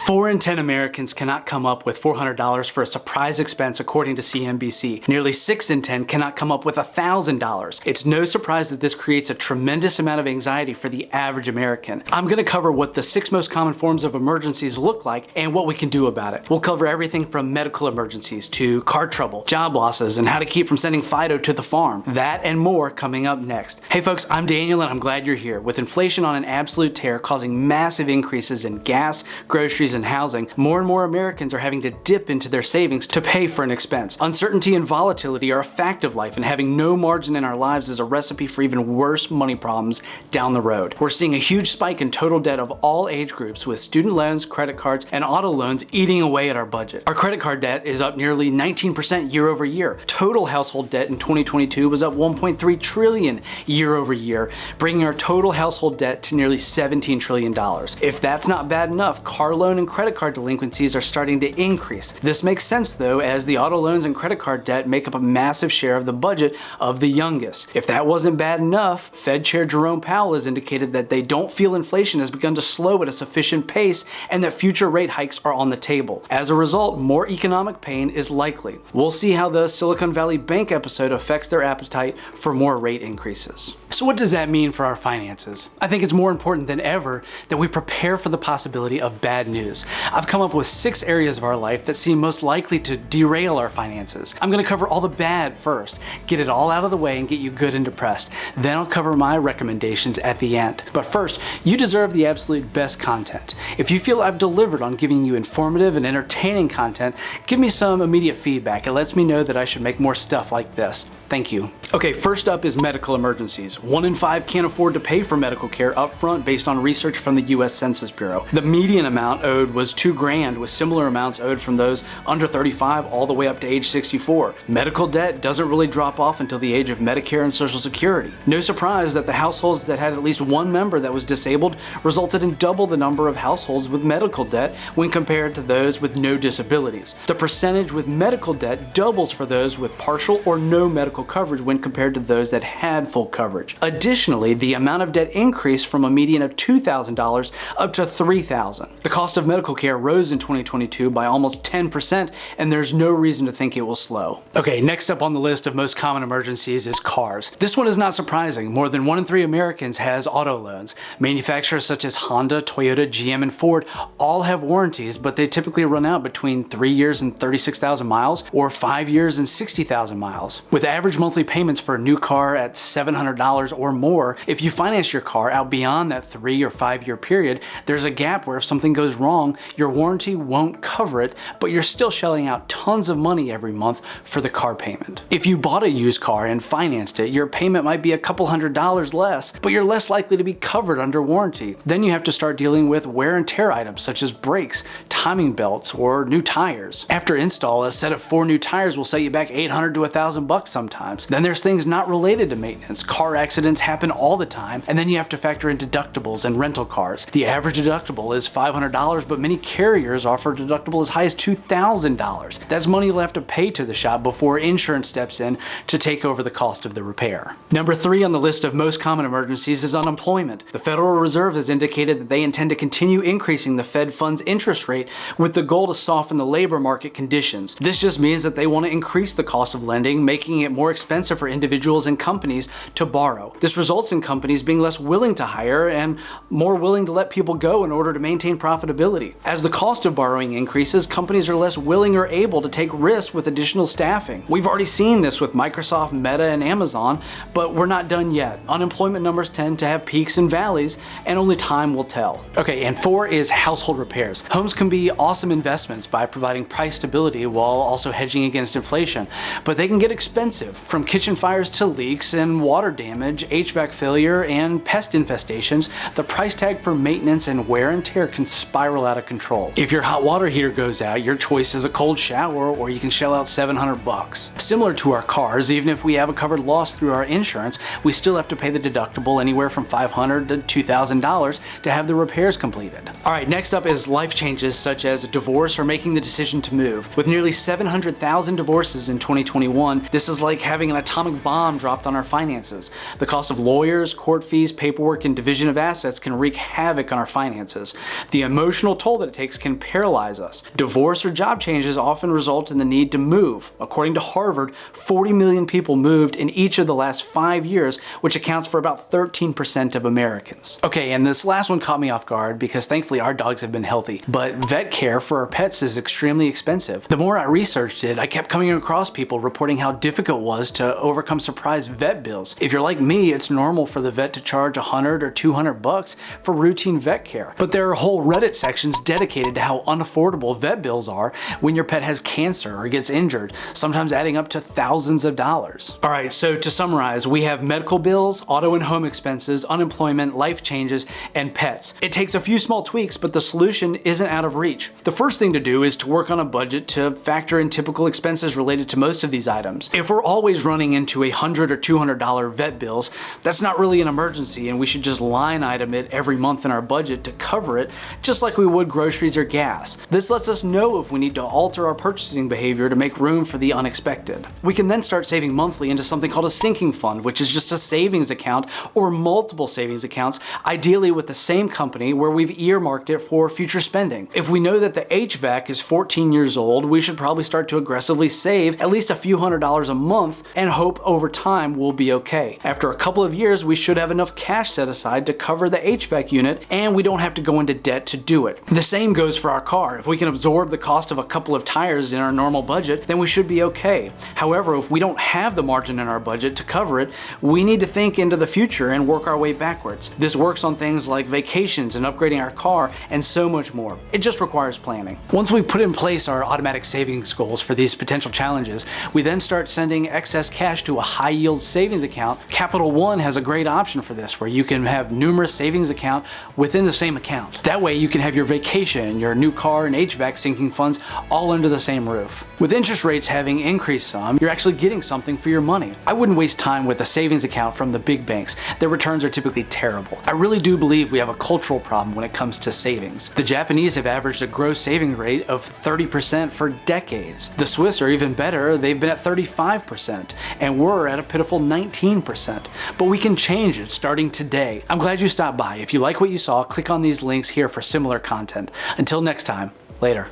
4 in 10 Americans cannot come up with $400 for a surprise expense according to CNBC. Nearly 6 in 10 cannot come up with $1,000. It's no surprise that this creates a tremendous amount of anxiety for the average American. I'm going to cover what the 6 most common forms of emergencies look like and what we can do about it. We'll cover everything from medical emergencies to car trouble, job losses, and how to keep from sending Fido to the farm. That and more coming up next. Hey folks, I'm Daniel and I'm glad you're here. With inflation on an absolute tear causing massive increases in gas, groceries, and housing, more and more Americans are having to dip into their savings to pay for an expense. Uncertainty and volatility are a fact of life, and having no margin in our lives is a recipe for even worse money problems down the road. We're seeing a huge spike in total debt of all age groups, with student loans, credit cards, and auto loans eating away at our budget. Our credit card debt is up nearly 19% year over year. Total household debt in 2022 was up 1.3 trillion year over year, bringing our total household debt to nearly $17 trillion. If that's not bad enough, car loan and credit card delinquencies are starting to increase. This makes sense though, as the auto loans and credit card debt make up a massive share of the budget of the youngest. If that wasn't bad enough, Fed Chair Jerome Powell has indicated that they don't feel inflation has begun to slow at a sufficient pace and that future rate hikes are on the table. As a result, more economic pain is likely. We'll see how the Silicon Valley Bank episode affects their appetite for more rate increases. So what does that mean for our finances? I think it's more important than ever that we prepare for the possibility of bad news. I've come up with 6 areas of our life that seem most likely to derail our finances. I'm going to cover all the bad first, get it all out of the way and get you good and depressed. Then I'll cover my recommendations at the end. But first, you deserve the absolute best content. If you feel I've delivered on giving you informative and entertaining content, give me some immediate feedback. It lets me know that I should make more stuff like this. Thank you. Okay, first up is medical emergencies. 1 in 5 can't afford to pay for medical care up front based on research from the US Census Bureau. The median amount owed was $2,000, with similar amounts owed from those under 35 all the way up to age 64. Medical debt doesn't really drop off until the age of Medicare and Social Security. No surprise that the households that had at least one member that was disabled resulted in double the number of households with medical debt when compared to those with no disabilities. The percentage with medical debt doubles for those with partial or no medical coverage when compared to those that had full coverage. Additionally, the amount of debt increased from a median of $2,000 up to $3,000. The cost of medical care rose in 2022 by almost 10%, and there's no reason to think it will slow. Okay, next up on the list of most common emergencies is cars. This one is not surprising. More than 1 in 3 Americans has auto loans. Manufacturers such as Honda, Toyota, GM, and Ford all have warranties, but they typically run out between 3 years and 36,000 miles or 5 years and 60,000 miles. With average monthly payments for a new car at $700 or more, if you finance your car out beyond that 3 or 5 year period, there's a gap where if something goes wrong, your warranty won't cover it, but you're still shelling out tons of money every month for the car payment. If you bought a used car and financed it, your payment might be a couple $100s less, but you're less likely to be covered under warranty. Then you have to start dealing with wear and tear items such as brakes, timing belts, or new tires. After install, a set of 4 new tires will set you back $800 to $1,000 sometimes. Then there's things not related to maintenance. Car accidents happen all the time, and then you have to factor in deductibles and rental cars. The average deductible is $500, but many carriers offer a deductible as high as $2,000. That's money you'll have to pay to the shop before insurance steps in to take over the cost of the repair. Number 3 on the list of most common emergencies is unemployment. The Federal Reserve has indicated that they intend to continue increasing the Fed funds interest rate with the goal to soften the labor market conditions. This just means that they want to increase the cost of lending, making it more expensive for individuals and companies to borrow. This results in companies being less willing to hire and more willing to let people go in order to maintain profitability. As the cost of borrowing increases, companies are less willing or able to take risks with additional staffing. We've already seen this with Microsoft, Meta, and Amazon, but we're not done yet. Unemployment numbers tend to have peaks and valleys, and only time will tell. Okay, and 4 is household repairs. Homes can be awesome investments by providing price stability while also hedging against inflation, but they can get expensive. From kitchen fires to leaks and water damage, HVAC failure, and pest infestations, the price tag for maintenance and wear and tear can spiral out of control. If your hot water heater goes out, your choice is a cold shower, or you can shell out $700. Similar to our cars, even if we have a covered loss through our insurance, we still have to pay the deductible anywhere from $500 to $2,000 to have the repairs completed. Alright, next up is life changes such such as divorce or making the decision to move. With nearly 700,000 divorces in 2021, this is like having an atomic bomb dropped on our finances. The cost of lawyers, court fees, paperwork, and division of assets can wreak havoc on our finances. The emotional toll that it takes can paralyze us. Divorce or job changes often result in the need to move. According to Harvard, 40 million people moved in each of the last 5 years, which accounts for about 13% of Americans. Okay, and this last one caught me off guard because thankfully our dogs have been healthy, but vet care for our pets is extremely expensive. The more I researched it, I kept coming across people reporting how difficult it was to overcome surprise vet bills. If you're like me, it's normal for the vet to charge $100 or $200 for routine vet care. But there are whole Reddit sections dedicated to how unaffordable vet bills are when your pet has cancer or gets injured, sometimes adding up to thousands of dollars. All right, so to summarize, we have medical bills, auto and home expenses, unemployment, life changes, and pets. It takes a few small tweaks, but the solution isn't out of reach. The first thing to do is to work on a budget to factor in typical expenses related to most of these items. If we're always running into $100 or $200 vet bills, that's not really an emergency, and we should just line item it every month in our budget to cover it, just like we would groceries or gas. This lets us know if we need to alter our purchasing behavior to make room for the unexpected. We can then start saving monthly into something called a sinking fund, which is just a savings account or multiple savings accounts, ideally with the same company where we've earmarked it for future spending. If we know that the HVAC is 14 years old, we should probably start to aggressively save at least a few $100s a month and hope over time we'll be okay. After a couple of years, we should have enough cash set aside to cover the HVAC unit, and we don't have to go into debt to do it. The same goes for our car. If we can absorb the cost of a couple of tires in our normal budget, then we should be okay. However, if we don't have the margin in our budget to cover it, we need to think into the future and work our way backwards. This works on things like vacations and upgrading our car and so much more. It just requires planning. Once we've put in place our automatic savings goals for these potential challenges, we then start sending excess cash to a high-yield savings account. Capital One has a great option for this, where you can have numerous savings accounts within the same account. That way you can have your vacation, your new car, and HVAC sinking funds all under the same roof. With interest rates having increased some, you're actually getting something for your money. I wouldn't waste time with a savings account from the big banks. Their returns are typically terrible. I really do believe we have a cultural problem when it comes to savings. The Japanese have averaged a gross saving rate of 30% for decades. The Swiss are even better. They've been at 35%, and we're at a pitiful 19%. But we can change it starting today. I'm glad you stopped by. If you like what you saw, click on these links here for similar content. Until next time, later.